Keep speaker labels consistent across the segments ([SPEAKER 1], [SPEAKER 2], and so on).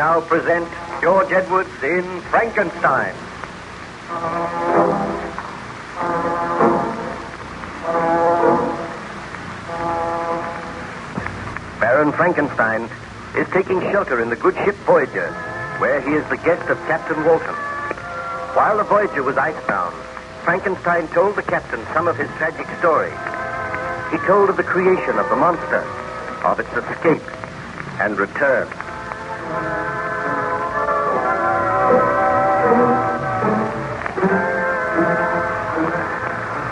[SPEAKER 1] now present George Edwards in Frankenstein. Baron Frankenstein is taking shelter in the good ship Voyager, where he is the guest of Captain Walton. While the Voyager was icebound, Frankenstein told the captain some of his tragic story. He told of the creation of the monster, of its escape and return.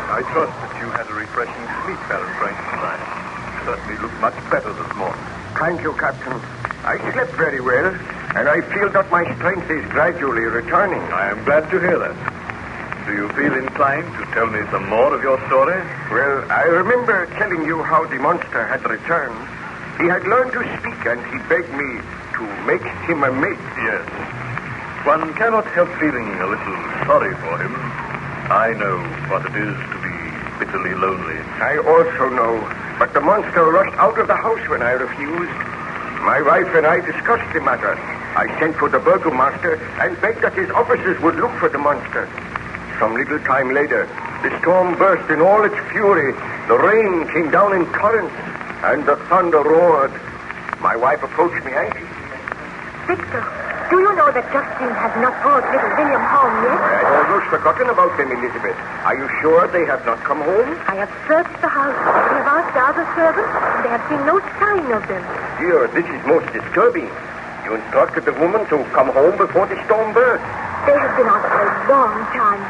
[SPEAKER 2] I trust that you had a refreshing sleep, Baron Frankenstein. You certainly look much better this morning.
[SPEAKER 3] Thank you, Captain. I slept very well, and I feel that my strength is gradually returning.
[SPEAKER 2] I am glad to hear that. Do you feel inclined to tell me some more of your story?
[SPEAKER 3] Well, I remember telling you how the monster had returned. He had learned to speak, and he begged me to make him a mate.
[SPEAKER 2] Yes. One cannot help feeling a little sorry for him. I know what it is to be bitterly lonely.
[SPEAKER 3] I also know, but the monster rushed out of the house when I refused. My wife and I discussed the matter. I sent for the burgomaster and begged that his officers would look for the monster. Some little time later, the storm burst in all its fury. The rain came down in torrents, and the thunder roared. My wife approached me anxiously.
[SPEAKER 4] Victor, do you know that Justin has not brought little William home yet?
[SPEAKER 3] I had almost forgotten about them, Elizabeth. Are you sure they have not come home?
[SPEAKER 4] I have searched the house. We have asked the other servants, and they have seen no sign of them.
[SPEAKER 3] Dear, this is most disturbing. You instructed the woman to come home before the storm burst.
[SPEAKER 4] They have been out for a long time.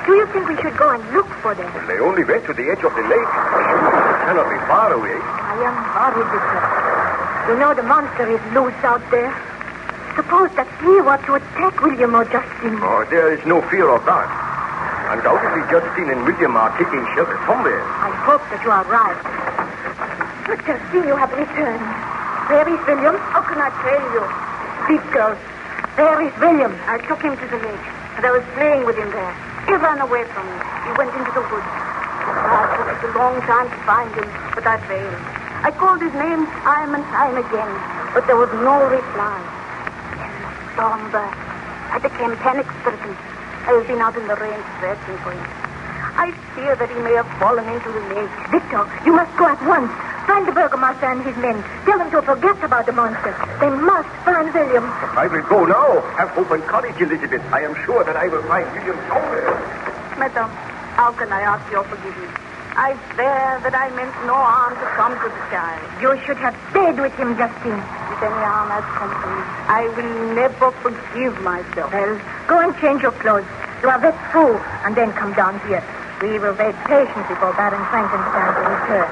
[SPEAKER 4] Do you think we should go and look for them?
[SPEAKER 3] Well, they only went to the edge of the lake. They cannot be far away.
[SPEAKER 4] I am worried, Victor. You know the monster is loose out there. Suppose that he were to attack William or Justin.
[SPEAKER 3] Oh, there is no fear of that. Undoubtedly, Justin and William are taking shelter somewhere.
[SPEAKER 4] I hope that you are right. But Justin, you have returned. Where is William? How can I tell you? Victor, where is William? I took him to the lake, and I was playing with him there. He ran away from me. He went into the woods. It took a long time to find him, but I failed. I called his name time and time again, but there was no reply. Then the storm burst. I became panic-stricken. I have been out in the rain searching for him. I fear that he may have fallen into the lake. Victor, you must go at once. Find the burgomaster and his men. Tell them to forget about the monster. They must find William.
[SPEAKER 3] I will go now. Have hope and courage, Elizabeth. I am sure that I will find William somewhere.
[SPEAKER 4] Madam, how can I ask your forgiveness? I swear that I meant no harm to come to the child. You should have stayed with him, Justine. If any harm has come to me, I will never forgive myself. Well, go and change your clothes. You are wet through, and then come down here. We will wait patiently for Baron Frankenstein to return.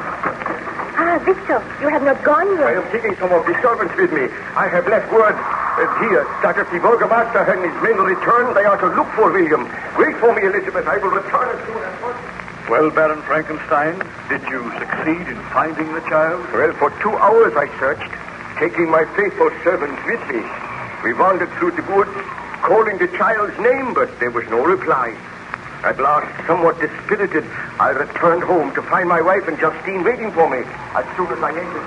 [SPEAKER 4] Ah, Victor, you have not gone yet.
[SPEAKER 3] I am taking some of the servants with me. I have left word here that if the burgomaster and his men return, they are to look for William. Wait for me, Elizabeth. I will return as soon as possible.
[SPEAKER 2] Well, Baron Frankenstein, did you succeed in finding the child?
[SPEAKER 3] Well, for 2 hours I searched, taking my faithful servants with me. We wandered through the woods, calling the child's name, but there was no reply. At last, somewhat dispirited, I returned home to find my wife and Justine waiting for me as soon as I entered.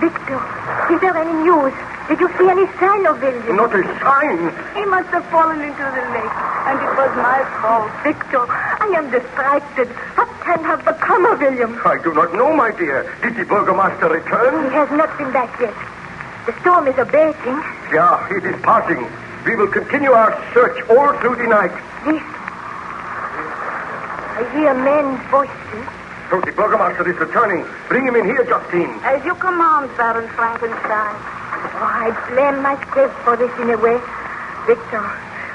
[SPEAKER 4] Victor, is there any news? Did you see any sign of William?
[SPEAKER 3] Not a sign.
[SPEAKER 4] He must have fallen into the lake, and it was my fault. Victor, I am distracted. What can have become of William?
[SPEAKER 3] I do not know, my dear. Did the burgomaster return?
[SPEAKER 4] He has not been back yet. The storm is abating.
[SPEAKER 3] Yeah, it is passing. We will continue our search all through the night.
[SPEAKER 4] Listen. I hear men's voices.
[SPEAKER 3] So the burgomaster is returning. Bring him in here, Justine.
[SPEAKER 4] As you command, Baron Frankenstein. Oh, I blame myself for this in a way. Victor,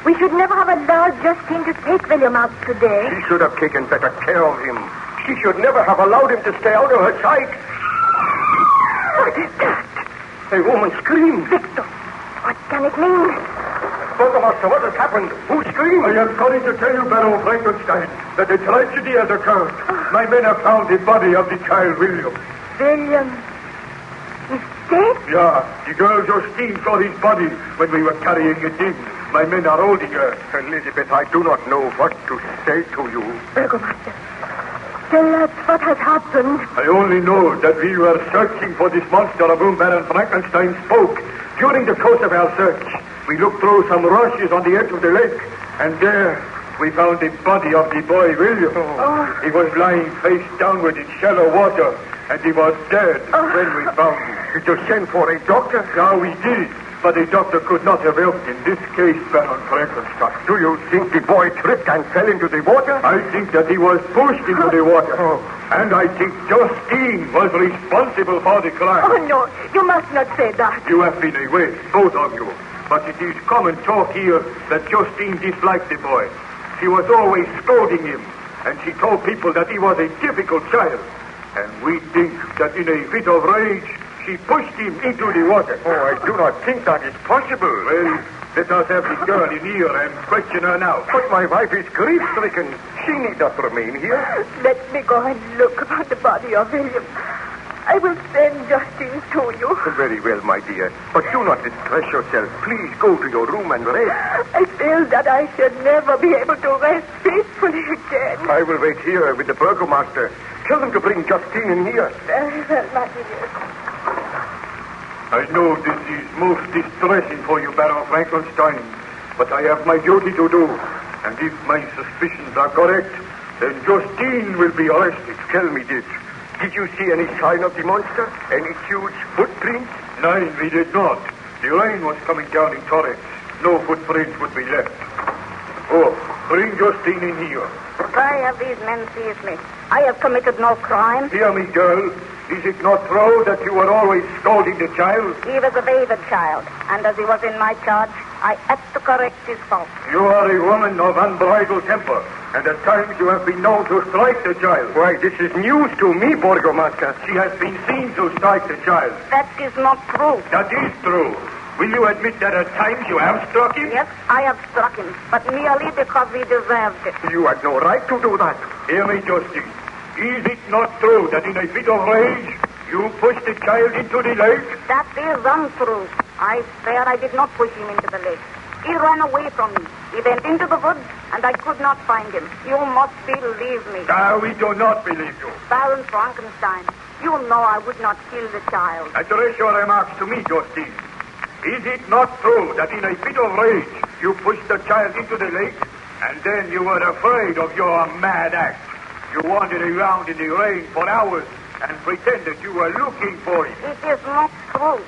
[SPEAKER 4] we should never have allowed Justine to take William out today.
[SPEAKER 3] She should have taken better care of him. She should never have allowed him to stay out of her sight.
[SPEAKER 4] What is that?
[SPEAKER 3] A woman screamed.
[SPEAKER 4] Victor, what can it mean?
[SPEAKER 3] Burgomaster, what has happened? Who screamed?
[SPEAKER 2] I am calling to tell you, Baron Frankenstein, that a tragedy has occurred. My men have found the body of the child, William.
[SPEAKER 4] William is dead?
[SPEAKER 2] Yeah, the girl Justine saw his body when we were carrying it in. My men are holding her.
[SPEAKER 3] Elizabeth, I do not know what to say to you.
[SPEAKER 4] Burgomaster, tell us what has happened.
[SPEAKER 2] I only know that we were searching for this monster of whom Baron Frankenstein spoke.
[SPEAKER 3] During the course of our search, we looked through some rushes on the edge of the lake, and there we found the body of the boy William.
[SPEAKER 4] Oh.
[SPEAKER 3] He was lying face downward in shallow water, and he was dead when we found him. Did you send for a doctor? Yeah, we did. But the doctor could not have helped in this case, Baron Frankenstein. Do you think the boy tripped and fell into the water? I think that he was pushed into the water. And I think Justine was responsible for the crime.
[SPEAKER 4] Oh, no. You must not say that.
[SPEAKER 3] You have been away, both of you. But it is common talk here that Justine disliked the boy. She was always scolding him, and she told people that he was a difficult child. And we think that in a fit of rage, she pushed him into the water. Oh, I do not think that is possible. Well, let us have the girl in here and question her now. But my wife is grief-stricken. She need not remain here.
[SPEAKER 4] Let me go and look upon the body of William. I will send Justine to you.
[SPEAKER 3] Very well, my dear. But do not distress yourself. Please go to your room and rest.
[SPEAKER 4] I feel that I should never be able to rest peacefully again.
[SPEAKER 3] I will wait here with the burgomaster. Tell them to bring Justine in here.
[SPEAKER 4] Very well, my dear.
[SPEAKER 2] I know this is most distressing for you, Baron Frankenstein, but I have my duty to do. And if my suspicions are correct, then Justine will be arrested.
[SPEAKER 3] Tell me this. Did you see any sign of the monster? Any huge footprints?
[SPEAKER 2] No, we did not. The rain was coming down in torrents. No footprints would be left. Oh, bring Justine in here.
[SPEAKER 4] Why have these men seized me? I have committed no crime.
[SPEAKER 2] Hear me, girl. Is it not true that you were always scolding the child?
[SPEAKER 4] He was a wayward child, and as he was in my charge, I had to correct his fault.
[SPEAKER 2] You are a woman of unbridled temper, and at times you have been known to strike the child.
[SPEAKER 3] Why, this is news to me, burgomaster.
[SPEAKER 2] She has been seen to strike the child.
[SPEAKER 4] That is not true.
[SPEAKER 2] That is true. Will you admit that at times you have struck him?
[SPEAKER 4] Yes, I have struck him, but merely because he deserved it.
[SPEAKER 3] You had no right to do that.
[SPEAKER 2] Hear me, Justine. Is it not true that in a fit of rage, you pushed the child into the lake?
[SPEAKER 4] That is untrue. I swear I did not push him into the lake. He ran away from me. He went into the woods, and I could not find him. You must believe me.
[SPEAKER 2] We do not believe you.
[SPEAKER 4] Baron Frankenstein, you know I would not kill the child.
[SPEAKER 2] Address your remarks to me, Justine. Is it not true that in a fit of rage, you pushed the child into the lake, and then you were afraid of your mad act? You wandered around in the rain for hours and pretended you were looking for him.
[SPEAKER 4] It is not true.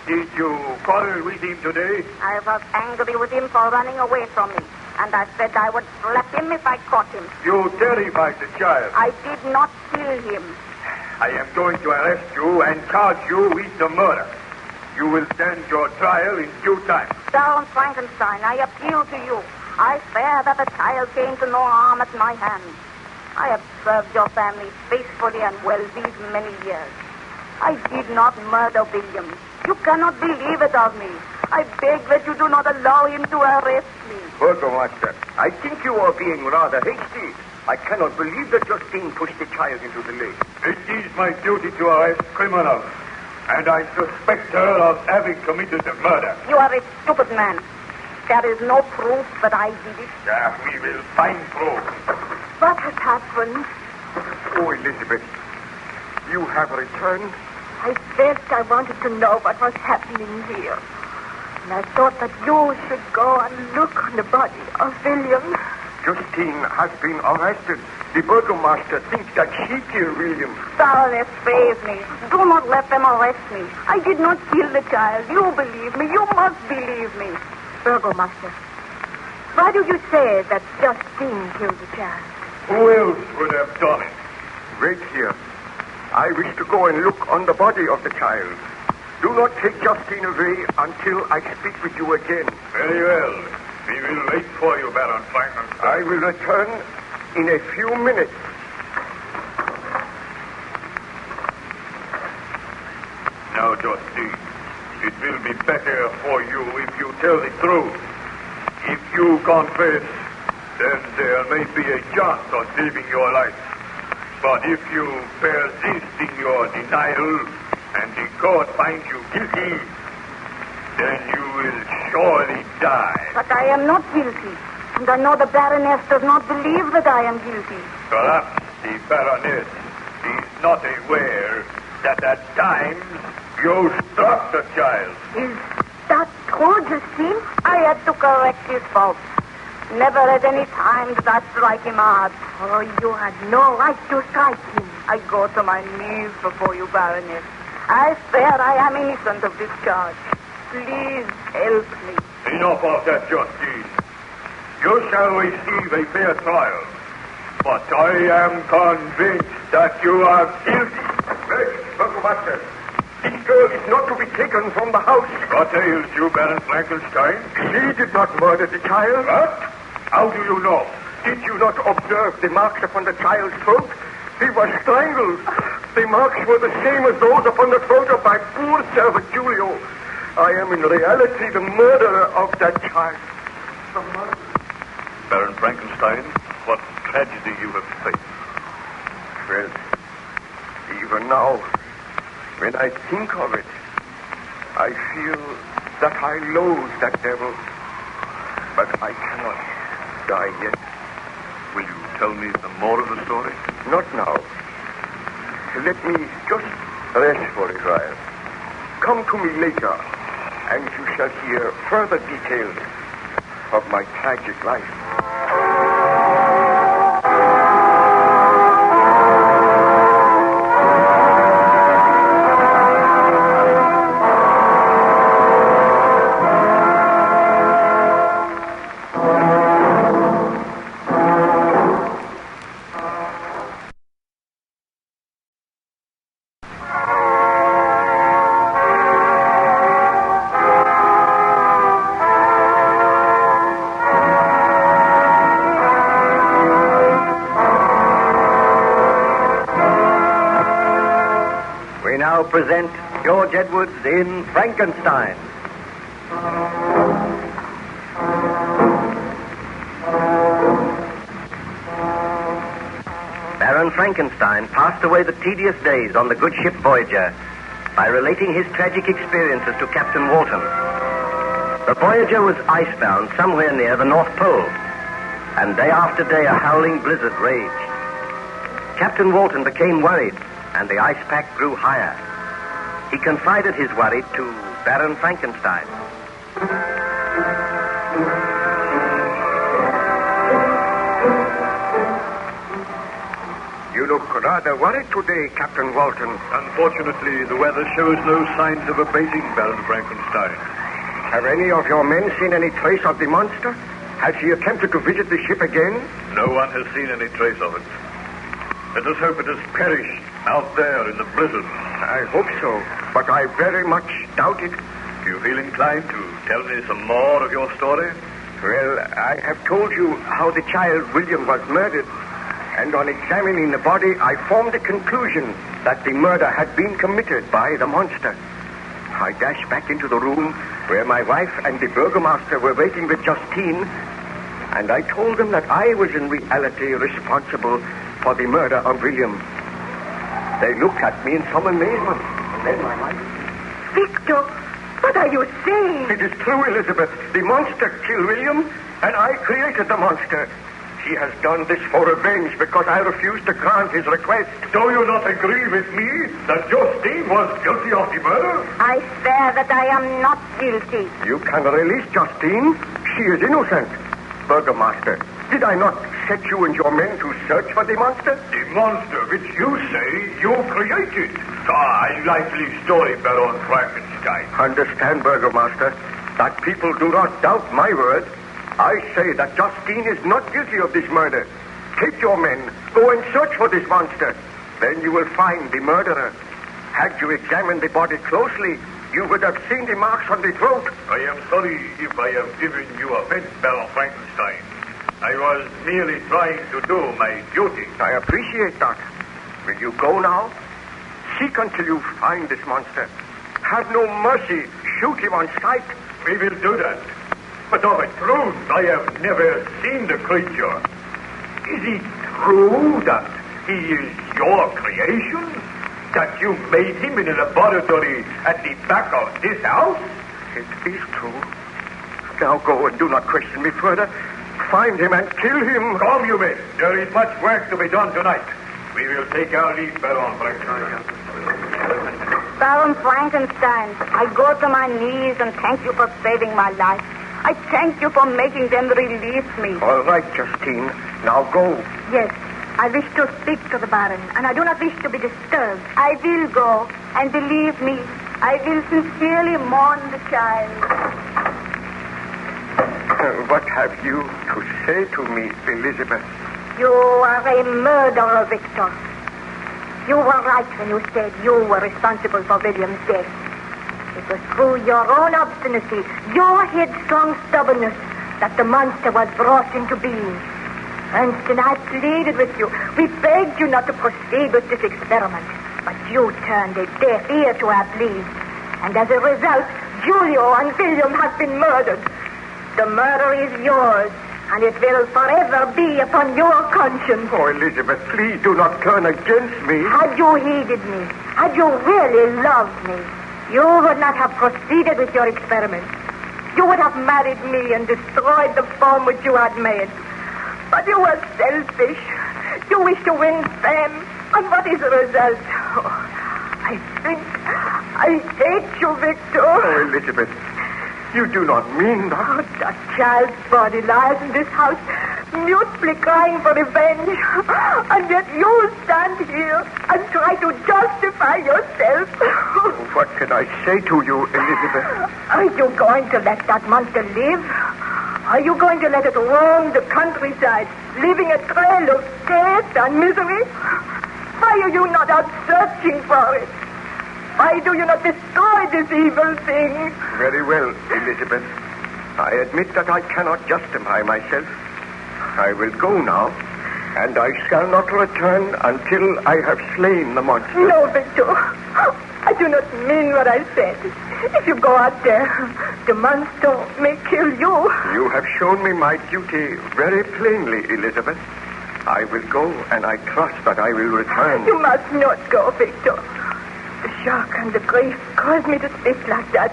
[SPEAKER 2] Did you quarrel with him today?
[SPEAKER 4] I was angry with him for running away from me, and I said I would slap him if I caught him.
[SPEAKER 2] You terrified the child.
[SPEAKER 4] I did not kill him.
[SPEAKER 2] I am going to arrest you and charge you with the murder. You will stand your trial in due time.
[SPEAKER 4] Baron Frankenstein, I appeal to you. I swear that the child came to no harm at my hands. I have served your family faithfully and well these many years. I did not murder William. You cannot believe it of me. I beg that you do not allow him to arrest me.
[SPEAKER 3] Burgomaster, I think you are being rather hasty. I cannot believe that Justine pushed the child into the lake.
[SPEAKER 2] It is my duty to arrest criminals, and I suspect her of having committed the murder.
[SPEAKER 4] You are a stupid man. There is no proof that I did it.
[SPEAKER 2] We will find proof.
[SPEAKER 4] What has happened?
[SPEAKER 3] Oh, Elizabeth, you have returned?
[SPEAKER 4] I felt I wanted to know what was happening here. And I thought that you should go and look on the body of William.
[SPEAKER 3] Justine has been arrested. The burgomaster thinks that she killed William.
[SPEAKER 4] Baroness, praise me. Do not let them arrest me. I did not kill the child. You believe me. You must believe me. Burgomaster, why do you say that Justine killed the child?
[SPEAKER 2] Who else would have done it?
[SPEAKER 3] Wait here. I wish to go and look on the body of the child. Do not take Justine away until I speak with you again.
[SPEAKER 2] Very well. We will wait for you, Baron Frankenstein.
[SPEAKER 3] I will return in a few minutes.
[SPEAKER 2] Now, Justine, it will be better for you if you tell the truth. If you confess, then there may be a chance of saving your life. But if you persist in your denial and the court finds you guilty, then you will surely die.
[SPEAKER 4] But I am not guilty. And I know the Baroness does not believe that I am guilty.
[SPEAKER 2] Perhaps the Baroness is not aware that at times you struck the child.
[SPEAKER 4] true, Justine?
[SPEAKER 5] I had to correct his faults. Never at any time did I strike him hard.
[SPEAKER 4] Oh, you had no right to strike him.
[SPEAKER 5] I go to my knees before you, Baroness. I swear I am innocent of this charge. Please help me.
[SPEAKER 2] Enough of that, Justine. You shall receive a fair trial. But I am convinced that you are guilty.
[SPEAKER 3] Burgomaster, this girl is not to be taken from the house.
[SPEAKER 2] What ails you, Baron Frankenstein?
[SPEAKER 3] She did not murder the child.
[SPEAKER 2] What? How do you know?
[SPEAKER 3] Did you not observe the marks upon the child's throat? He was strangled. The marks were the same as those upon the throat of my poor servant Julio. I am in reality the murderer of that child. The murderer.
[SPEAKER 2] Baron Frankenstein, what tragedy you have faced.
[SPEAKER 3] Well, even now, when I think of it, I feel that I loathe that devil. But I cannot die yet.
[SPEAKER 2] Will you tell me some more of the story?
[SPEAKER 3] Not now. Let me just rest for a while. Come to me later, and you shall hear further details of my tragic life.
[SPEAKER 1] Present George Edwards in Frankenstein. Baron Frankenstein passed away the tedious days on the good ship Voyager by relating his tragic experiences to Captain Walton. The Voyager was icebound somewhere near the North Pole, and day after day a howling blizzard raged. Captain Walton became worried, and the ice pack grew higher. He confided his worry to Baron Frankenstein.
[SPEAKER 3] You look rather worried today, Captain Walton.
[SPEAKER 2] Unfortunately, the weather shows no signs of abating, Baron Frankenstein.
[SPEAKER 3] Have any of your men seen any trace of the monster? Has he attempted to visit the ship again?
[SPEAKER 2] No one has seen any trace of it. Let us hope it has perished out there in the blizzard.
[SPEAKER 3] I hope so, but I very much doubt it.
[SPEAKER 2] Do you feel inclined to tell me some more of your story?
[SPEAKER 3] Well, I have told you how the child William was murdered, and on examining the body, I formed the conclusion that the murder had been committed by the monster. I dashed back into the room where my wife and the burgomaster were waiting with Justine, and I told them that I was in reality responsible for the murder of William. They looked at me in some amazement. And then my wife...
[SPEAKER 4] Victor, what are you saying?
[SPEAKER 3] It is true, Elizabeth. The monster killed William, and I created the monster. He has done this for revenge because I refused to grant his request.
[SPEAKER 2] Do you not agree with me that Justine was guilty of the murder?
[SPEAKER 5] I swear that I am not guilty.
[SPEAKER 3] You can release Justine. She is innocent. Burgomaster, did I not set you and your men to search for the monster?
[SPEAKER 2] The monster which you say you created. I like the story, Baron Frankenstein.
[SPEAKER 3] Understand, Burgomaster, that people do not doubt my word. I say that Justine is not guilty of this murder. Take your men, go and search for this monster. Then you will find the murderer. Had you examined the body closely, you would have seen the marks on the throat.
[SPEAKER 2] I am sorry if I have given you offense, Baron Frankenstein. I was merely trying to do my duty.
[SPEAKER 3] I appreciate that. Will you go now? Seek until you find this monster. Have no mercy. Shoot him on sight.
[SPEAKER 2] We will do that. But of a truth, I have never seen the creature. Is it true that he is your creation? That you made him in a laboratory at the back of this house?
[SPEAKER 3] It is true. Now go and do not question me further. Find him and kill him.
[SPEAKER 2] Come, you men. There is much work to be done tonight. We will take our leave, Baron Frankenstein.
[SPEAKER 5] Baron Frankenstein, I go to my knees and thank you for saving my life. I thank you for making them release me.
[SPEAKER 3] All right, Justine. Now go.
[SPEAKER 4] Yes, I wish to speak to the Baron, and I do not wish to be disturbed.
[SPEAKER 5] I will go, and believe me, I will sincerely mourn the child.
[SPEAKER 3] What have you to say to me, Elizabeth?
[SPEAKER 4] You are a murderer, Victor. You were right when you said you were responsible for William's death. It was through your own obstinacy, your headstrong stubbornness, that the monster was brought into being. Ernst and I pleaded with you. We begged you not to proceed with this experiment. But you turned a deaf ear to our pleas. And as a result, Julio and William have been murdered. The murder is yours, and it will forever be upon your conscience.
[SPEAKER 3] Oh, Elizabeth, please do not turn against me.
[SPEAKER 4] Had you heeded me, had you really loved me, you would not have proceeded with your experiment. You would have married me and destroyed the form which you had made. But you were selfish. You wish to win fame. And what is the result? Oh, I hate you, Victor.
[SPEAKER 3] Oh, Elizabeth, you do not mean that.
[SPEAKER 4] Oh, that child's body lies in this house, mutely crying for revenge. And yet you stand here and try to justify yourself.
[SPEAKER 3] What can I say to you, Elizabeth?
[SPEAKER 4] Are you going to let that monster live? Are you going to let it roam the countryside, leaving a trail of death and misery? Why are you not out searching for it? Why do you not destroy this evil thing?
[SPEAKER 3] Very well, Elizabeth. I admit that I cannot justify myself. I will go now, and I shall not return until I have slain the monster.
[SPEAKER 4] No, Victor. I do not mean what I said. If you go out there, the monster may kill you.
[SPEAKER 3] You have shown me my duty very plainly, Elizabeth. I will go, and I trust that I will return.
[SPEAKER 4] You must not go, Victor. The shock and the grief caused me to speak like that.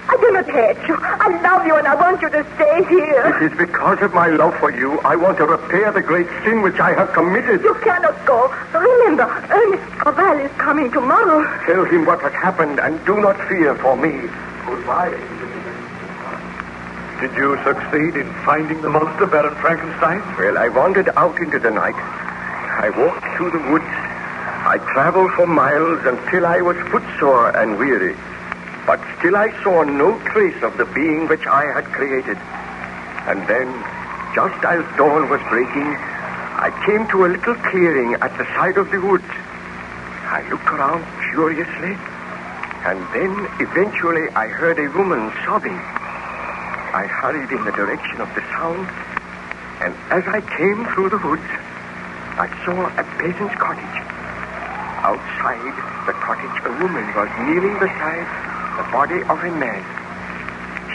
[SPEAKER 4] I do not hate you. I love you, and I want you to stay here.
[SPEAKER 3] It is because of my love for you I want to repair the great sin which I have committed.
[SPEAKER 4] You cannot go. Remember, Ernest Corval is coming tomorrow.
[SPEAKER 3] Tell him what has happened, and do not fear for me. Goodbye.
[SPEAKER 2] Did you succeed in finding the monster, Baron Frankenstein?
[SPEAKER 3] Well, I wandered out into the night. I walked through the woods. I traveled for miles until I was footsore and weary. But still I saw no trace of the being which I had created. And then, just as dawn was breaking, I came to a little clearing at the side of the woods. I looked around curiously, and then eventually I heard a woman sobbing. I hurried in the direction of the sound, and as I came through the woods, I saw a peasant's cottage. Outside the cottage, a woman was kneeling beside the body of a man.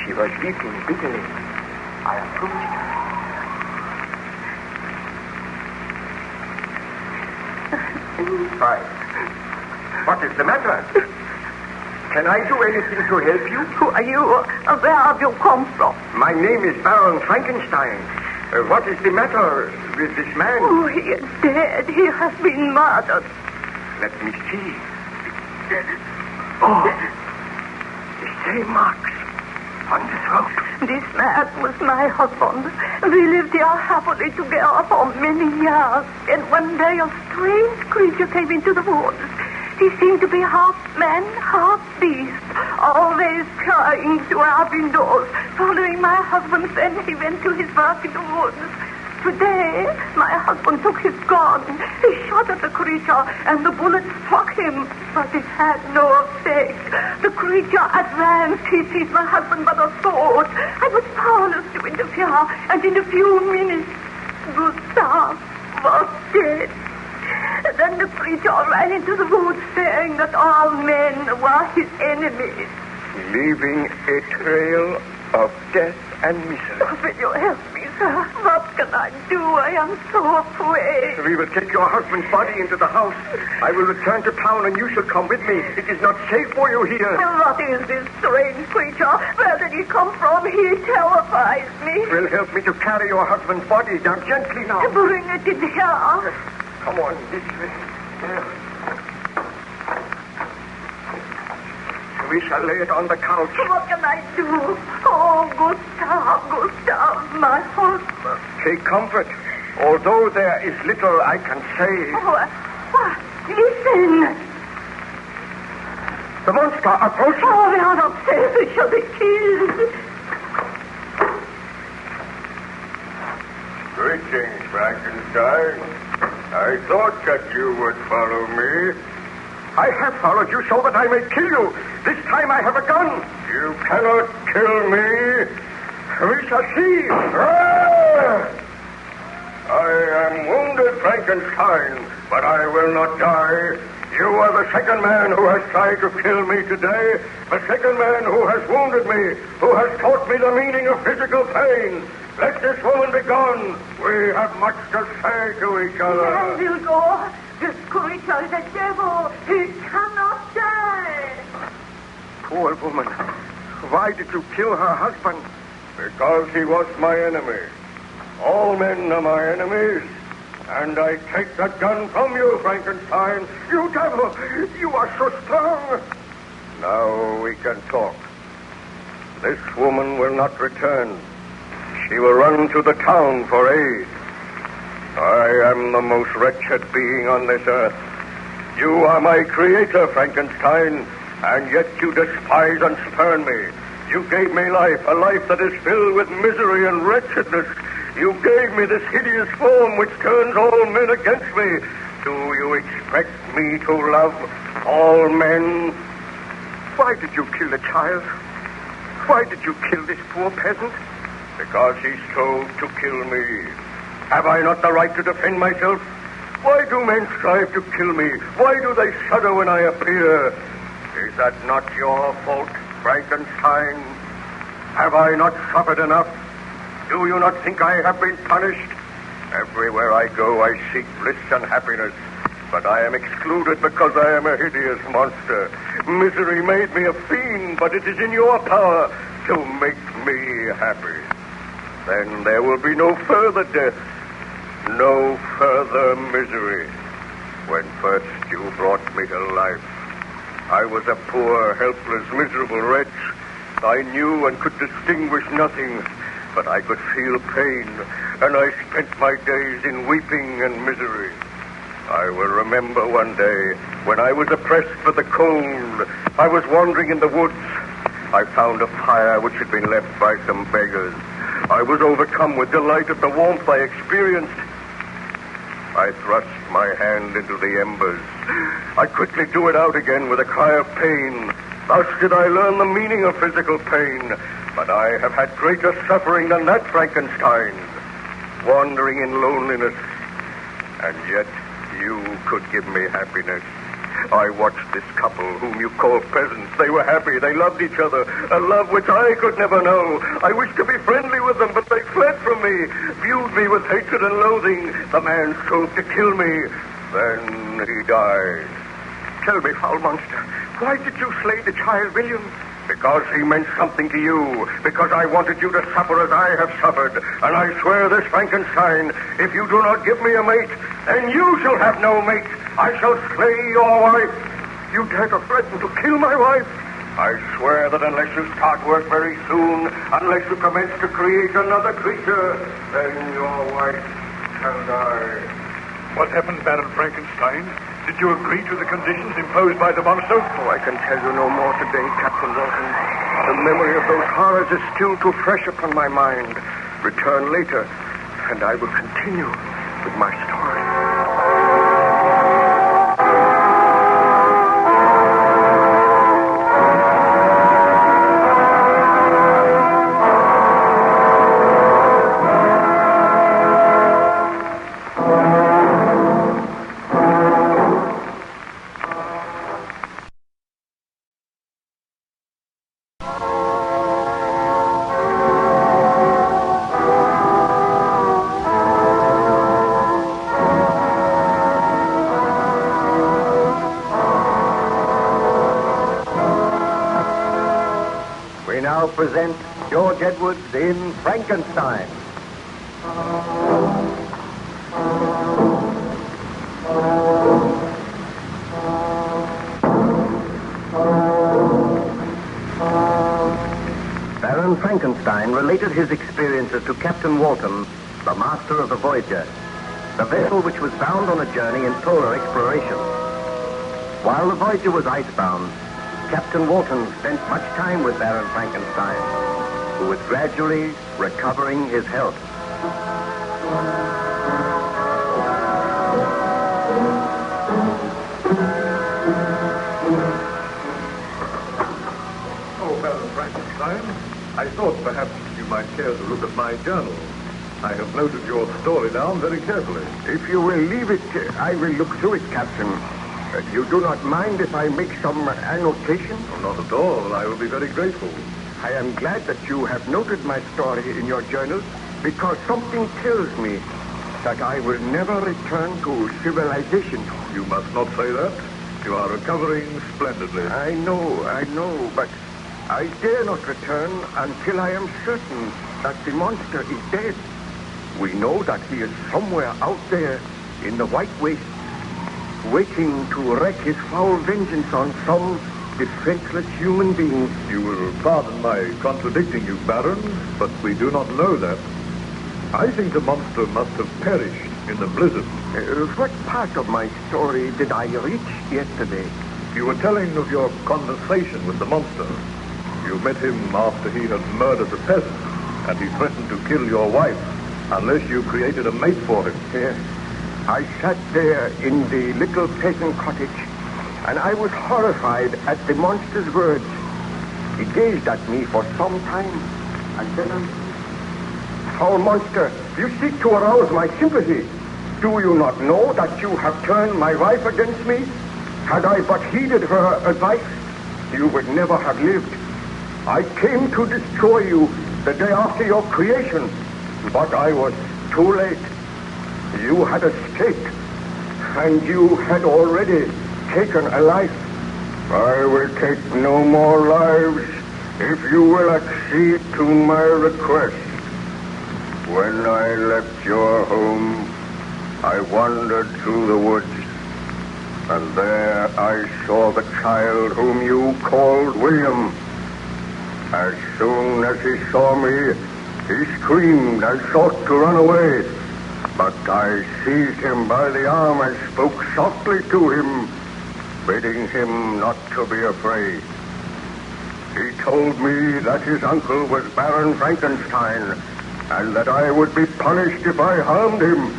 [SPEAKER 3] She was weeping bitterly. I approached her. Why? What is the matter? Can I do anything to help you?
[SPEAKER 5] Who are you? Where have you come from?
[SPEAKER 3] My name is Baron Frankenstein. What is the matter with this man?
[SPEAKER 5] Oh, he is dead. He has been murdered.
[SPEAKER 3] Let me see. Oh, the same marks on the throat.
[SPEAKER 5] This man was my husband. We lived here happily together for many years. And one day a strange creature came into the woods. He seemed to be half man, half beast, always trying to our windows, following my husband. Then he went to his work in the woods. Today, my husband took his gun. He shot at the creature, and the bullet struck him, but it had no effect. The creature advanced. He seized my husband by the throat. I was powerless to interfere, and in a few minutes, Gustav was dead. Then the creature ran into the woods, saying that all men were his enemies.
[SPEAKER 3] Leaving a trail of death and misery.
[SPEAKER 5] Oh, will you help me, sir? What can I do? I am so afraid.
[SPEAKER 3] We will take your husband's body into the house. I will return to town, and you shall come with me. It is not safe for you here.
[SPEAKER 5] What is this strange creature? Where did he come from? He terrifies me.
[SPEAKER 3] Will help me to carry your husband's body down gently now.
[SPEAKER 5] Bring it in here.
[SPEAKER 3] Come on, this way. There. we shall lay it on the couch.
[SPEAKER 5] What can I do? Oh, Gustav, my husband.
[SPEAKER 3] Take comfort. Although there is little I can say.
[SPEAKER 5] Oh, what? Listen.
[SPEAKER 3] The monster approaches.
[SPEAKER 5] Oh, they are not safe. We shall be killed.
[SPEAKER 2] Greetings, Frankenstein. I thought that you would follow me.
[SPEAKER 3] I have followed you so that I may kill you. This time I have a gun.
[SPEAKER 2] You cannot kill me.
[SPEAKER 3] We shall see.
[SPEAKER 2] I am wounded, Frankenstein, but I will not die. You are the second man who has tried to kill me today. The second man who has wounded me, who has taught me the meaning of physical pain. Let this woman be gone. We have much to say to each other.
[SPEAKER 5] I will go. This creature is a devil. He cannot die.
[SPEAKER 3] Poor woman. Why did you kill her husband?
[SPEAKER 2] Because he was my enemy. All men are my enemies. And I take that gun from you, Frankenstein.
[SPEAKER 3] You devil! You are so strong.
[SPEAKER 2] Now we can talk. This woman will not return. She will run to the town for aid. I am the most wretched being on this earth. You are my creator, Frankenstein, and yet you despise and spurn me. You gave me life, a life that is filled with misery and wretchedness. You gave me this hideous form which turns all men against me. Do you expect me to love all men?
[SPEAKER 3] Why did you kill the child? Why did you kill this poor peasant?
[SPEAKER 2] Because he strove to kill me. Have I not the right to defend myself? Why do men strive to kill me? Why do they shudder when I appear? Is that not your fault, Frankenstein? Have I not suffered enough? Do you not think I have been punished? Everywhere I go, I seek bliss and happiness. But I am excluded because I am a hideous monster. Misery made me a fiend, but it is in your power to make me happy. Then there will be no further death, no further misery. When first you brought me to life, I was a poor, helpless, miserable wretch. I knew and could distinguish nothing, but I could feel pain, and I spent my days in weeping and misery. I will remember one day when I was oppressed for the cold. I was wandering in the woods. I found a fire which had been left by some beggars. I was overcome with delight at the warmth I experienced. I thrust my hand into the embers. I quickly drew it out again with a cry of pain. Thus did I learn the meaning of physical pain. But I have had greater suffering than that, Frankenstein. Wandering in loneliness. And yet you could give me happiness. I watched this couple whom you call peasants. They were happy. They loved each other. A love which I could never know. I wished to be friendly with them, but they fled from me, viewed me with hatred and loathing. The man strove to kill me. Then he died.
[SPEAKER 3] Tell me, foul monster, why did you slay the child, William?
[SPEAKER 2] Because he meant something to you. Because I wanted you to suffer as I have suffered. And I swear this, Frankenstein, if you do not give me a mate, then you shall have no mate. I shall slay your wife.
[SPEAKER 3] You dare to threaten to kill my wife?
[SPEAKER 2] I swear that unless you start work very soon, unless you commence to create another creature, then your wife shall die.
[SPEAKER 6] What happened, Baron Frankenstein? Did you agree to the conditions imposed by the monster?
[SPEAKER 3] Oh, I can tell you no more today, Captain Walton. The memory of those horrors is still too fresh upon my mind. Return later, and I will continue with my story.
[SPEAKER 1] Present George Edwards in Frankenstein. Baron Frankenstein related his experiences to Captain Walton, the master of the Voyager, the vessel which was bound on a journey in polar exploration. While the Voyager was icebound, Captain Walton spent much time with Baron Frankenstein, who was gradually recovering his health.
[SPEAKER 6] Oh, Baron Frankenstein, I thought perhaps you might care to look at my journal. I have noted your story down very carefully.
[SPEAKER 3] If you will leave it, I will look through it, Captain. You do not mind if I make some annotation?
[SPEAKER 6] Oh, not at all. I will be very grateful.
[SPEAKER 3] I am glad that you have noted my story in your journal, because something tells me that I will never return to civilization.
[SPEAKER 6] You must not say that. You are recovering splendidly.
[SPEAKER 3] I know, but I dare not return until I am certain that the monster is dead. We know that he is somewhere out there in the white waste, waiting to wreak his foul vengeance on some defenseless human being.
[SPEAKER 6] You will pardon my contradicting you, Baron, but we do not know that. I think the monster must have perished in the blizzard.
[SPEAKER 3] What part of my story did I reach yesterday?
[SPEAKER 6] You were telling of your conversation with the monster. You met him after he had murdered the peasant, and he threatened to kill your wife unless you created a mate for him.
[SPEAKER 3] Yes. I sat there in the little peasant cottage, and I was horrified at the monster's words. He gazed at me for some time, and then foul monster, you seek to arouse my sympathy. Do you not know that you have turned my wife against me? Had I but heeded her advice, you would never have lived. I came to destroy you the day after your creation, but I was too late. You had escaped, and you had already taken a life. I will take no more lives if you will accede to my request. When I left your home, I wandered through the woods, and there I saw the child whom you called William. As soon as he saw me, he screamed and sought to run away. But I seized him by the arm and spoke softly to him, bidding him not to be afraid. He told me that his uncle was Baron Frankenstein, and that I would be punished if I harmed him.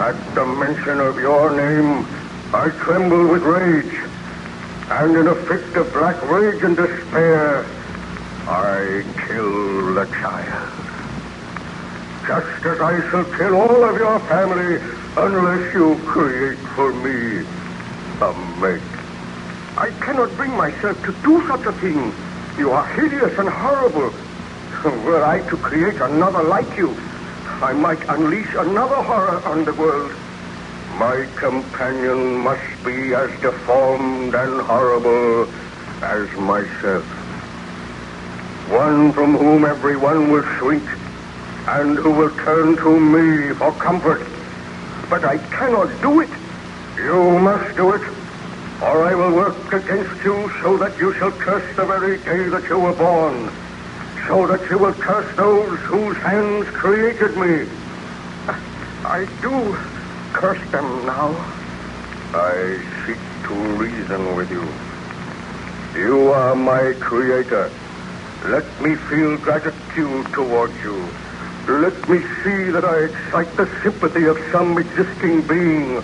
[SPEAKER 3] At the mention of your name, I trembled with rage, and in a fit of black rage and despair, I killed the child. Just as I shall kill all of your family unless you create for me a mate. I cannot bring myself to do such a thing. You are hideous and horrible. Were I to create another like you, I might unleash another horror on the world. My companion must be as deformed and horrible as myself. One from whom everyone will shrink, and who will turn to me for comfort. But I cannot do it. You must do it, or I will work against you so that you shall curse the very day that you were born, so that you will curse those whose hands created me. I do curse them now. I seek to reason with you. You are my creator. Let me feel gratitude towards you. Let me see that I excite the sympathy of some existing being.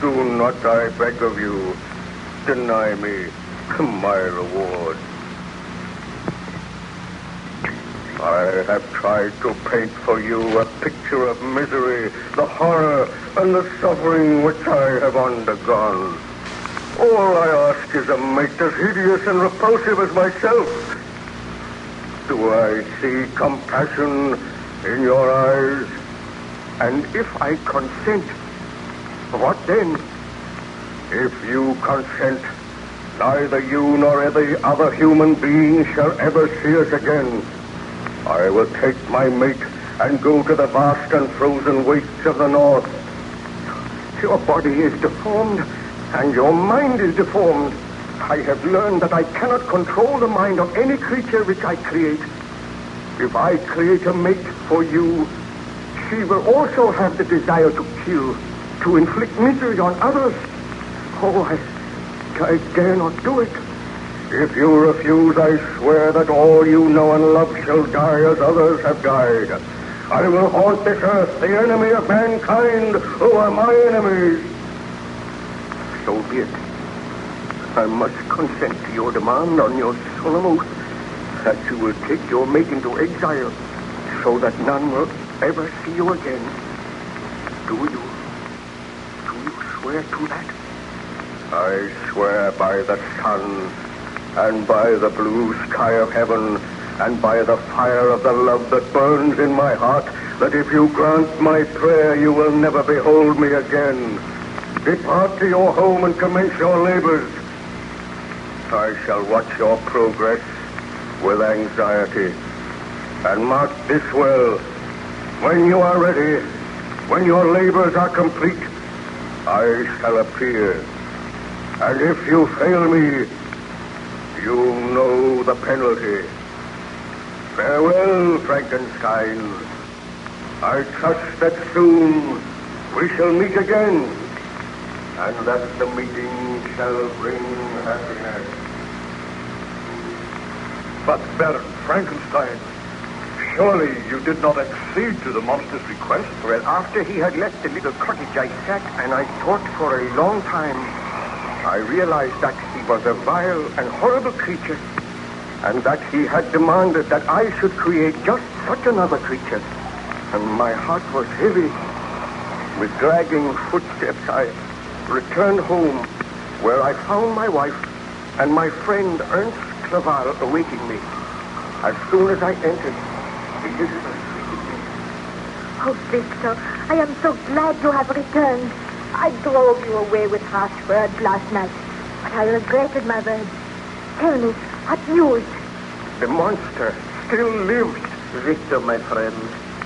[SPEAKER 3] Do not, I beg of you, deny me my reward. I have tried to paint for you a picture of misery, the horror, and the suffering which I have undergone. All I ask is a mate as hideous and repulsive as myself. Do I see compassion in your eyes? And if I consent, what then? If you consent, neither you nor every other human being shall ever see us again. I will take my mate and go to the vast and frozen wastes of the north. Your body is deformed, and your mind is deformed. I have learned that I cannot control the mind of any creature which I create. If I create a mate for you, she will also have the desire to kill, to inflict misery on others. Oh, I dare not do it. If you refuse, I swear that all you know and love shall die as others have died. I will haunt this earth, the enemy of mankind, who are my enemies. So be it. I must consent to your demand on your solemn oath that you will take your mate into exile so that none will ever see you again. Do you swear to that? I swear by the sun and by the blue sky of heaven and by the fire of the love that burns in my heart that if you grant my prayer, you will never behold me again. Depart to your home and commence your labors. I shall watch your progress with anxiety. And mark this well, when you are ready, when your labors are complete, I shall appear. And if you fail me, you know the penalty. Farewell, Frankenstein. I trust that soon we shall meet again, and that the meeting shall bring happiness.
[SPEAKER 6] But, Baron Frankenstein, surely you did not accede to the monster's request?
[SPEAKER 3] Well, after he had left the little cottage, I sat and I thought for a long time. I realized that he was a vile and horrible creature, and that he had demanded that I should create just such another creature. And my heart was heavy. With dragging footsteps, I returned home, where I found my wife and my friend Ernst Clerval awaiting me. As soon as I entered, Elizabeth greeted me.
[SPEAKER 4] Oh, Victor, I am so glad you have returned. I drove you away with harsh words last night, but I regretted my words. Tell me, what news?
[SPEAKER 3] The monster still lives.
[SPEAKER 1] Victor, my friend,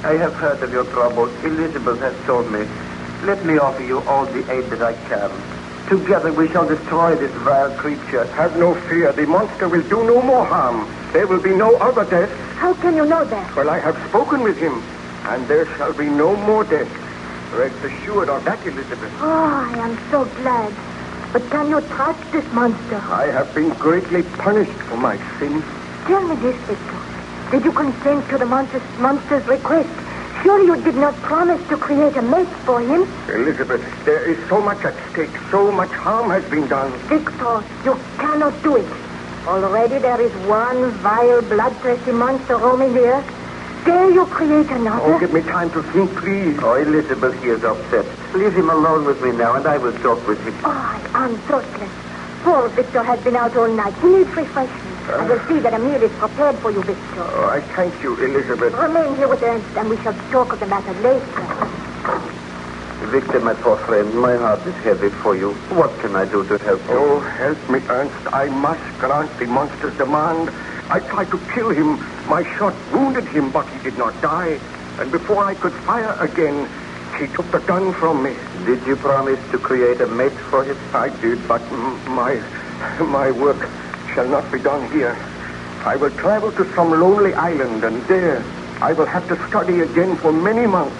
[SPEAKER 1] I have heard of your troubles. Elizabeth has told me. Let me offer you all the aid that I can. Together we shall destroy this vile creature.
[SPEAKER 3] Have no fear. The monster will do no more harm. There will be no other death.
[SPEAKER 4] How can you know that?
[SPEAKER 3] Well, I have spoken with him, and there shall be no more death. Rest assured of that, Elizabeth.
[SPEAKER 4] Oh, I am so glad. But can you trust this monster?
[SPEAKER 3] I have been greatly punished for my sins.
[SPEAKER 4] Tell me this, Victor. Did you consent to the monster's request? Surely you did not promise to create a mate for him?
[SPEAKER 3] Elizabeth, there is so much at stake. So much harm has been done.
[SPEAKER 4] Victor, you cannot do it. Already there is one vile, bloodthirsty monster roaming the earth. Dare you create another?
[SPEAKER 3] Oh, give me time to think, please.
[SPEAKER 1] Oh, Elizabeth, he is upset. Leave him alone with me now, and I will talk with him.
[SPEAKER 4] Oh, I am thoughtless. Poor Victor has been out all night. He needs refreshment. I will see that a meal is prepared for you, Victor.
[SPEAKER 3] Oh, I thank you, Elizabeth.
[SPEAKER 4] Remain here with Ernst, and we shall talk of the matter later.
[SPEAKER 1] Victor, my poor friend, my heart is heavy for you. What can I do to help you?
[SPEAKER 3] Oh, help me, Ernst. I must grant the monster's demand. I tried to kill him. My shot wounded him, but he did not die. And before I could fire again, he took the gun from me.
[SPEAKER 1] Did you promise to create a mate for him?
[SPEAKER 3] I did, but my work shall not be done here. I will travel to some lonely island, and there I will have to study again for many months.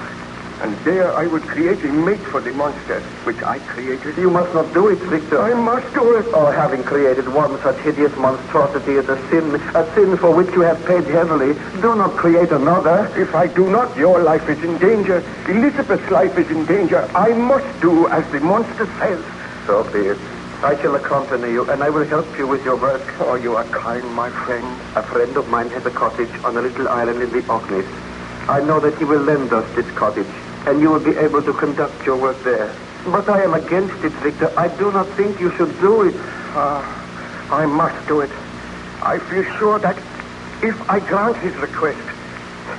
[SPEAKER 3] And there I will create a mate for the monster, which I created.
[SPEAKER 1] You must not do it, Victor.
[SPEAKER 3] I must do it.
[SPEAKER 1] Oh, having created one such hideous monstrosity is a sin for which you have paid heavily. Do not create another.
[SPEAKER 3] If I do not, your life is in danger. Elizabeth's life is in danger. I must do as the monster says.
[SPEAKER 1] So be it. I shall accompany you, and I will help you with your work.
[SPEAKER 3] Oh, you are kind, my friend.
[SPEAKER 1] A friend of mine has a cottage on a little island in the Orkneys. I know that he will lend us this cottage, and you will be able to conduct your work there. But I am against it, Victor. I do not think you should do it.
[SPEAKER 3] I must do it. I feel sure that if I grant his request,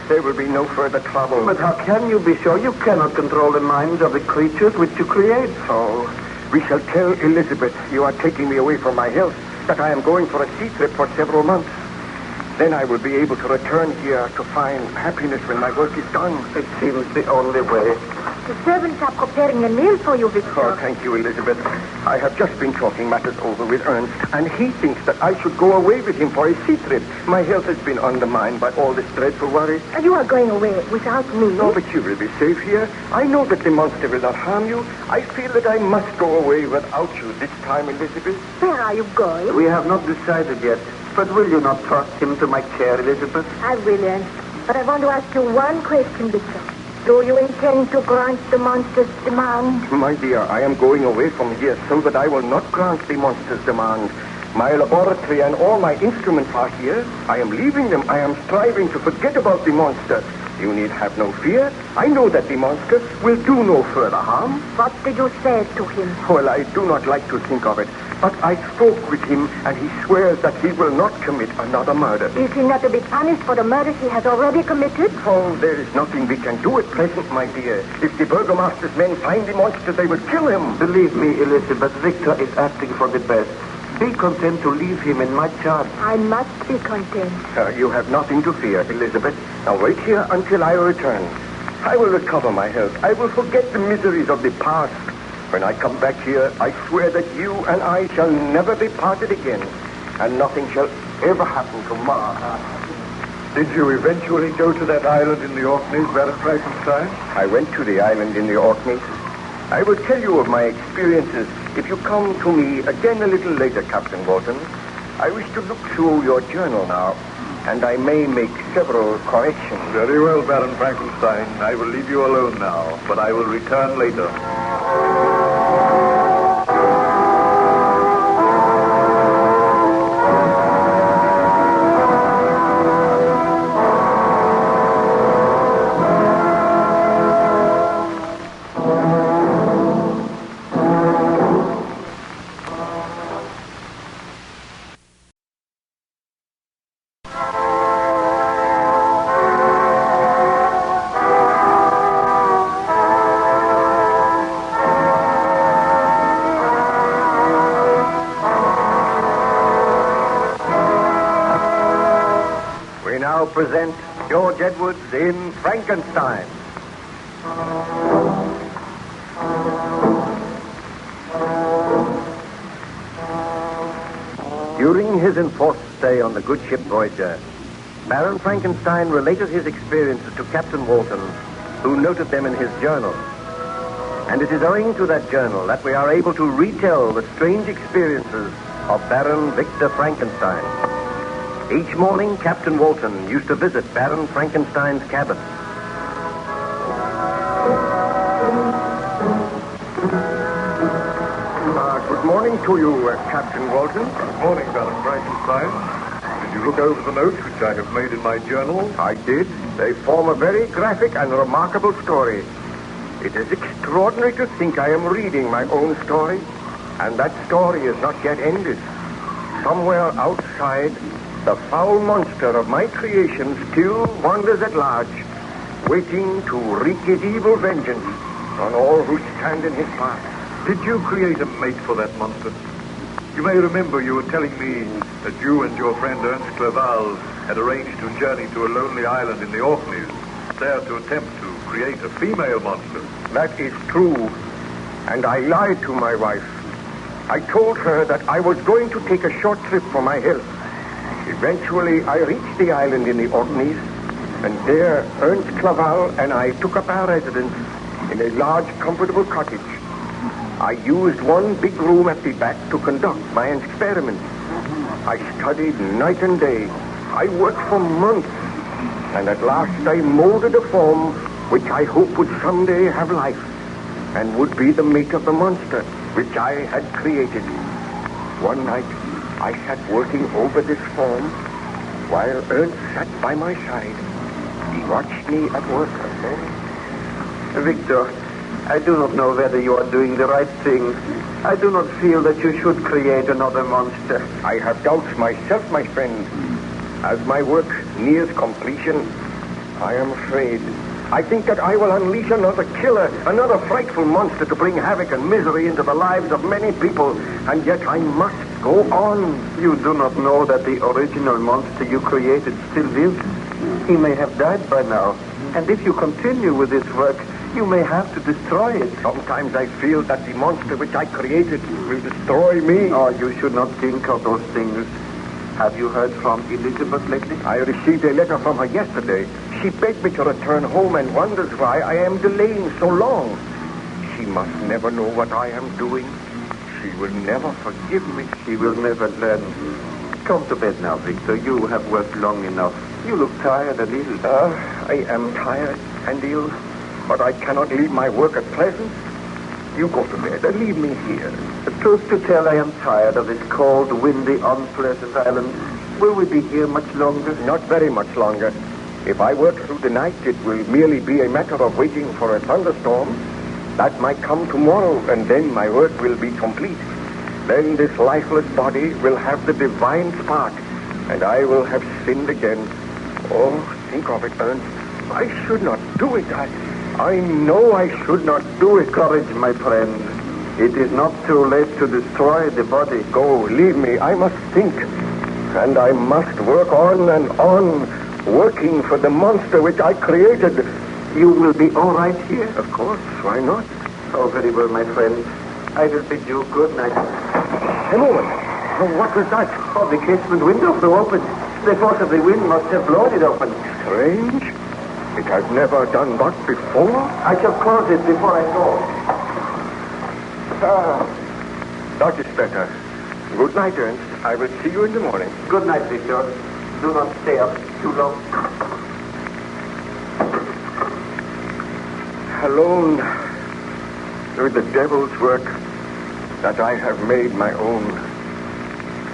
[SPEAKER 3] there will be no further trouble.
[SPEAKER 1] But how can you be sure? You cannot control the minds of the creatures which you create.
[SPEAKER 3] Oh, we shall tell Elizabeth you are taking me away from my health, that I am going for a sea trip for several months. Then I will be able to return here to find happiness when my work is done.
[SPEAKER 1] It seems the only way.
[SPEAKER 4] The servants are preparing a meal for you, Victor.
[SPEAKER 3] Oh, thank you, Elizabeth. I have just been talking matters over with Ernst, and he thinks that I should go away with him for a sea trip. My health has been undermined by all this dreadful worry.
[SPEAKER 4] You are going away without me?
[SPEAKER 3] No, but you will be safe here. I know that the monster will not harm you. I feel that I must go away without you this time, Elizabeth.
[SPEAKER 4] Where are you going?
[SPEAKER 7] We have not decided yet. But will you not trust him to my care, Elizabeth?
[SPEAKER 4] I will, Ernst. But I want to ask you one question, Victor. Do you intend to grant the monster's demand?
[SPEAKER 3] My dear, I am going away from here so that I will not grant the monster's demand. My laboratory and all my instruments are here. I am leaving them. I am striving to forget about the monster. You need have no fear. I know that the monster will do no further harm.
[SPEAKER 4] What did you say to him?
[SPEAKER 3] Well, I do not like to think of it. But I spoke with him, and he swears that he will not commit another murder.
[SPEAKER 4] Is he not to be punished for the murders he has already committed?
[SPEAKER 3] Oh, there is nothing we can do at present, my dear. If the burgomaster's men find the monster, they will kill him.
[SPEAKER 7] Believe me, Elizabeth, Victor is acting for the best. Be content to leave him in my charge.
[SPEAKER 4] I must be content.
[SPEAKER 3] You have nothing to fear, Elizabeth. Now wait here until I return. I will recover my health. I will forget the miseries of the past. When I come back here, I swear that you and I shall never be parted again, and nothing shall ever happen to Ma.
[SPEAKER 6] Did you eventually go to that island in the Orkneys, Baron Frankenstein?
[SPEAKER 3] I went to the island in the Orkneys. I will tell you of my experiences if you come to me again a little later, Captain Walton. I wish to look through your journal now, and I may make several corrections.
[SPEAKER 6] Very well, Baron Frankenstein. I will leave you alone now, but I will return later.
[SPEAKER 1] Present George Edwards in Frankenstein. During his enforced stay on the good ship Voyager, Baron Frankenstein related his experiences to Captain Walton, who noted them in his journal. And it is owing to that journal that we are able to retell the strange experiences of Baron Victor Frankenstein. Each morning, Captain Walton used to visit Baron Frankenstein's cabin.
[SPEAKER 3] Good morning to you, Captain Walton.
[SPEAKER 6] Good morning, Baron Frankenstein. Did you look over the notes which I have made in my journal?
[SPEAKER 3] I did. They form a very graphic and remarkable story. It is extraordinary to think I am reading my own story, and that story is not yet ended. Somewhere outside, the foul monster of my creation still wanders at large, waiting to wreak his evil vengeance on all who stand in his path.
[SPEAKER 6] Did you create a mate for that monster? You may remember you were telling me that you and your friend Ernst Clerval had arranged to journey to a lonely island in the Orkneys, there to attempt to create a female monster.
[SPEAKER 3] That is true, and I lied to my wife. I told her that I was going to take a short trip for my health. Eventually, I reached the island in the Orkneys, and there Ernst Clerval and I took up our residence in a large, comfortable cottage. I used one big room at the back to conduct my experiments. I studied night and day. I worked for months, and at last I molded a form which I hoped would someday have life and would be the mate of the monster which I had created. One night, I sat working over this form while Ernst sat by my side. He watched me at work and then...
[SPEAKER 7] Victor, I do not know whether you are doing the right thing. I do not feel that you should create another monster.
[SPEAKER 3] I have doubts myself, my friend. As my work nears completion, I am afraid. I think that I will unleash another killer, another frightful monster to bring havoc and misery into the lives of many people, and yet I must go on.
[SPEAKER 7] You do not know that the original monster you created still lives. He may have died by now, and if you continue with this work, You may have to destroy it.
[SPEAKER 3] Sometimes I feel that the monster which I created will destroy me.
[SPEAKER 7] Oh, you should not think of those things. Have you heard from Elizabeth lately?
[SPEAKER 3] I received a letter from her yesterday. She begged me to return home and wonders why I am delaying so long. She must never know what I am doing. She will never forgive me.
[SPEAKER 7] She will never learn. Come to bed now, Victor. You have worked long enough. You look tired a little.
[SPEAKER 3] I am tired and ill, but I cannot leave my work at present. You go to bed and leave me here.
[SPEAKER 7] The truth to tell, I am tired of this cold, windy, unpleasant island. Will we be here much longer?
[SPEAKER 3] Not very much longer. If I work through the night, it will merely be a matter of waiting for a thunderstorm. That might come tomorrow, and then my work will be complete. Then this lifeless body will have the divine spark, and I will have sinned again. Oh, think of it, Ernst. I should not do it. I know I should not do it.
[SPEAKER 7] Courage, my friend. It is not too late to destroy the body.
[SPEAKER 3] Go, leave me. I must think. And I must work on and on, working for the monster which I created.
[SPEAKER 7] You will be all right here?
[SPEAKER 3] Of course. Why not?
[SPEAKER 7] Oh, very well, my friend. I will bid you good night.
[SPEAKER 3] A moment. Oh, what was that?
[SPEAKER 7] Oh, the casement window flew open. The force of the wind must have blown it open.
[SPEAKER 3] Strange. It has never done that before.
[SPEAKER 7] I shall close it before I go.
[SPEAKER 3] That is better. Good night, Ernst. I will see you in the morning.
[SPEAKER 7] Good night, Victor. Do not stay up too long.
[SPEAKER 3] Alone with the devil's work that I have made my own.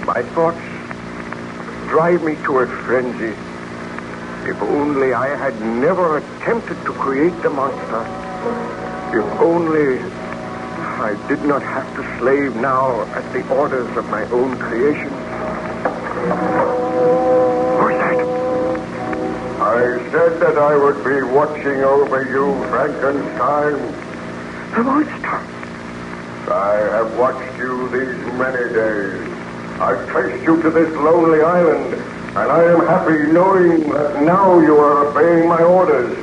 [SPEAKER 3] My thoughts drive me to a frenzy. If only I had never attempted to create the monster. If only I did not have to slave now at the orders of my own creation. Who's that? I said that I would be watching over you, Frankenstein. The monster. I have watched you these many days. I've traced you to this lonely island, and I am happy knowing that now you are obeying my orders,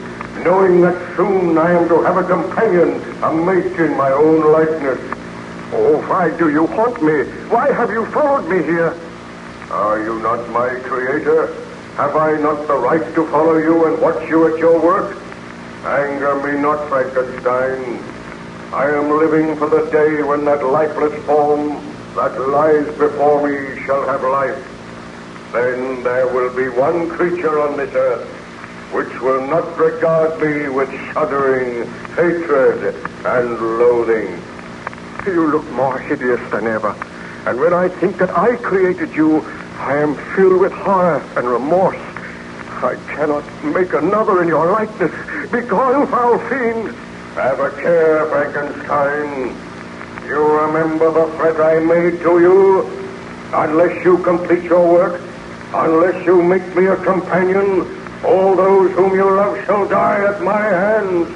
[SPEAKER 3] knowing that soon I am to have a companion, a mate in my own likeness. Oh, why do you haunt me? Why have you followed me here? Are you not my creator? Have I not the right to follow you and watch you at your work? Anger me not, Frankenstein. I am living for the day when that lifeless form that lies before me shall have life. Then there will be one creature on this earth which will not regard me with shuddering hatred and loathing. You look more hideous than ever. And when I think that I created you, I am filled with horror and remorse. I cannot make another in your likeness. Begone, foul fiend! Have a care, Frankenstein. You remember the threat I made to you? Unless you complete your work, unless you make me a companion, all those whom you love shall die at my hands.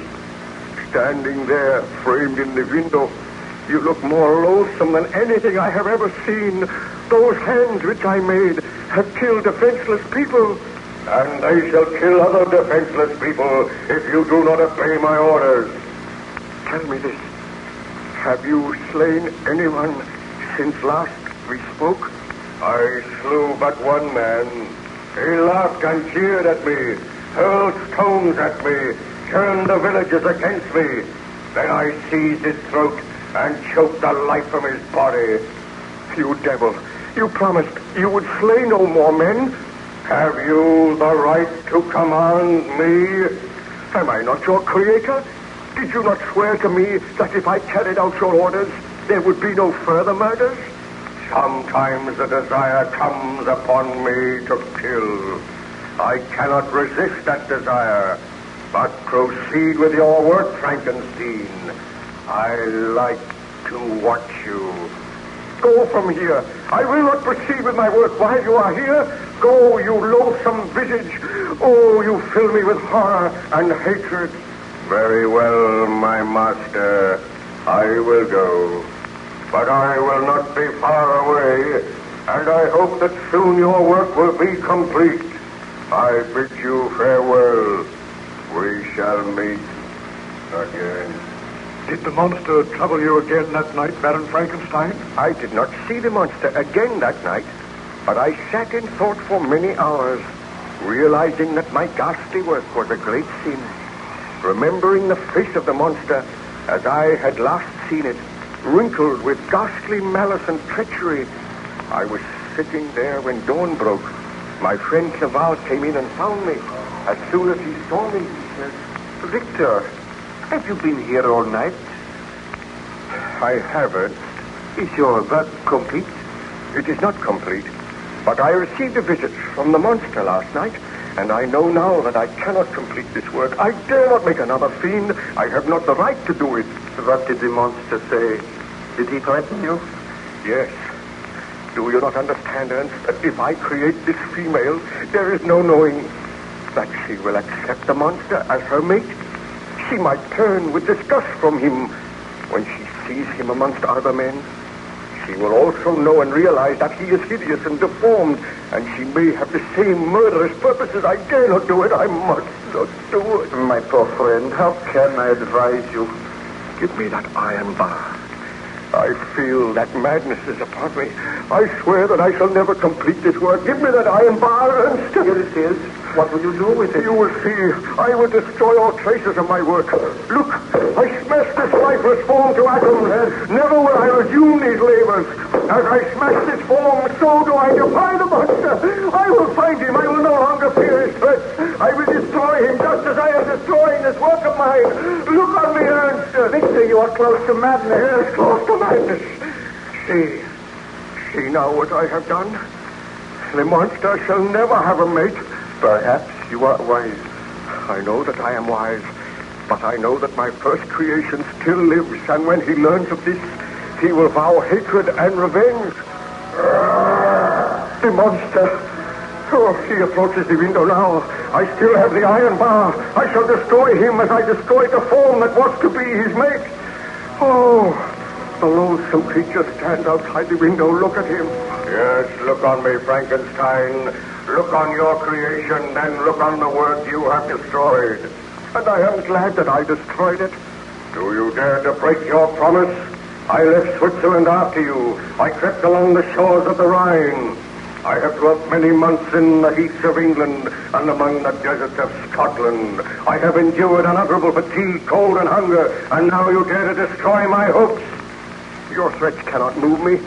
[SPEAKER 3] Standing there, framed in the window, you look more loathsome than anything I have ever seen. Those hands which I made have killed defenseless people. And they shall kill other defenseless people if you do not obey my orders. Tell me this. Have you slain anyone since last we spoke? I slew but one man. He laughed and jeered at me, hurled stones at me, turned the villagers against me. Then I seized his throat and choked the life from his body. You devil, you promised you would slay no more men. Have you the right to command me? Am I not your creator? Did you not swear to me that if I carried out your orders, there would be no further murders? Sometimes the desire comes upon me to kill. I cannot resist that desire, but proceed with your work, Frankenstein. I like to watch you. Go from here. I will not proceed with my work while you are here. Go, you loathsome visage. Oh, you fill me with horror and hatred. Very well, my master. I will go. But I will not be far away, and I hope that soon your work will be complete. I bid you farewell. We shall meet Again.
[SPEAKER 6] Did the monster trouble you again that night, Baron Frankenstein?
[SPEAKER 3] I did not see the monster again that night, but I sat in thought for many hours, realizing that my ghastly work was a great sin. Remembering the face of the monster as I had last seen it, wrinkled with ghastly malice and treachery, I was sitting there when dawn broke. My friend Clerval came in and found me. As soon as he saw me, he said,
[SPEAKER 7] Victor, have you been here all night?
[SPEAKER 3] I haven't.
[SPEAKER 7] Is your work complete?
[SPEAKER 3] It is not complete, but I received a visit from the monster last night, and I know now that I cannot complete this work. I dare not make another fiend. I have not the right to do it.
[SPEAKER 7] What did the monster say? Did he threaten you?
[SPEAKER 3] Yes. Do you not understand, Ernst, that if I create this female, there is no knowing that she will accept the monster as her mate? She might turn with disgust from him when she sees him amongst other men. She will also know and realize that he is hideous and deformed, and she may have the same murderous purposes. I dare not do it. I must not do it.
[SPEAKER 7] My poor friend, how can I advise you?
[SPEAKER 3] Give me that iron bar. I feel that madness is upon me. I swear that I shall never complete this work. Give me that iron bar, Ernst.
[SPEAKER 7] Here it is. What will you do with it?
[SPEAKER 3] You will see. I will destroy all traces of my work. Look, I smashed this lifeless form to atoms. Never will I resume these labors. As I smash this form, so do I defy the monster. I will find him. I will no longer fear his threats. I will destroy him just as I am destroying this work of mine. Look on me, Ernst.
[SPEAKER 7] Victor, you are close to madness.
[SPEAKER 3] Yes, close to madness. See now what I have done. The monster shall never have a mate.
[SPEAKER 7] Perhaps you are wise.
[SPEAKER 3] I know that I am wise, but I know that my first creation still lives, and when he learns of this, he will vow hatred and revenge. The monster. Oh, he approaches the window now. I still have the iron bar. I shall destroy him as I destroyed the form that was to be his mate. Oh, the loathsome creature stands outside the window. Look at him. Yes, look on me, Frankenstein. Look on your creation, then look on the work you have destroyed. And I am glad that I destroyed it. Do you dare to break your promise? I left Switzerland after you. I crept along the shores of the Rhine. I have dwelt many months in the heaths of England and among the deserts of Scotland. I have endured unutterable fatigue, cold, and hunger, and now you dare to destroy my hopes. Your threats cannot move me.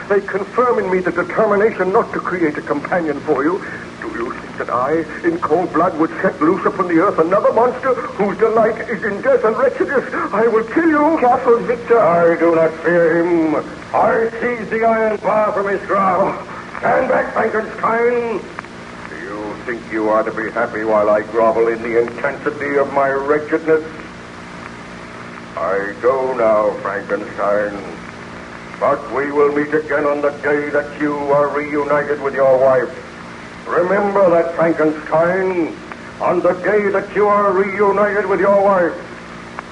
[SPEAKER 3] They confirm in me the determination not to create a companion for you. Do you think that I, in cold blood, would set loose upon the earth another monster whose delight is in death and wretchedness? I will kill you.
[SPEAKER 7] Careful, Victor.
[SPEAKER 3] I do not fear him. I seize the iron bar from his grasp. Stand back, Frankenstein. Do you think you are to be happy while I grovel in the intensity of my wretchedness? I go now, Frankenstein. But we will meet again on the day that you are reunited with your wife. Remember that, Frankenstein. On the day that you are reunited with your wife,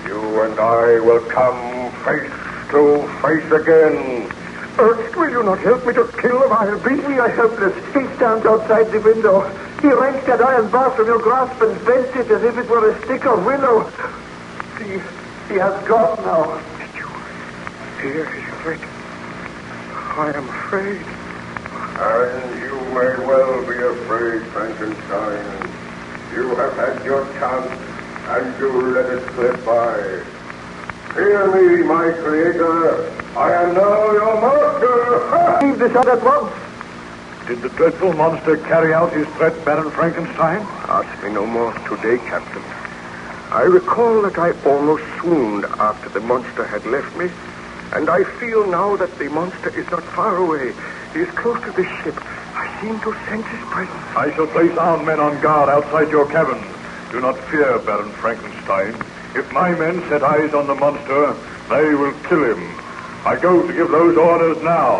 [SPEAKER 3] you and I will come face to face again. Ernst, will you not help me to kill the vile beast?
[SPEAKER 7] We are helpless. He stands outside the window. He wrenched that iron bar from your grasp and bent it as if it were a stick of willow. He has gone now.
[SPEAKER 3] Did you hear his threat? I am afraid. And you may well be afraid, Frankenstein. You have had your chance, and you let it slip by. Hear me, my creator. I am now your master.
[SPEAKER 7] Leave this out at once.
[SPEAKER 6] Did the dreadful monster carry out his threat, Baron Frankenstein?
[SPEAKER 3] Ask me no more today, Captain. I recall that I almost swooned after the monster had left me, and I feel now that the monster is not far away. He is close to the ship. I seem to sense his presence.
[SPEAKER 6] I shall place armed men on guard outside your cabin. Do not fear, Baron Frankenstein. If my men set eyes on the monster, they will kill him. I go to give those orders now.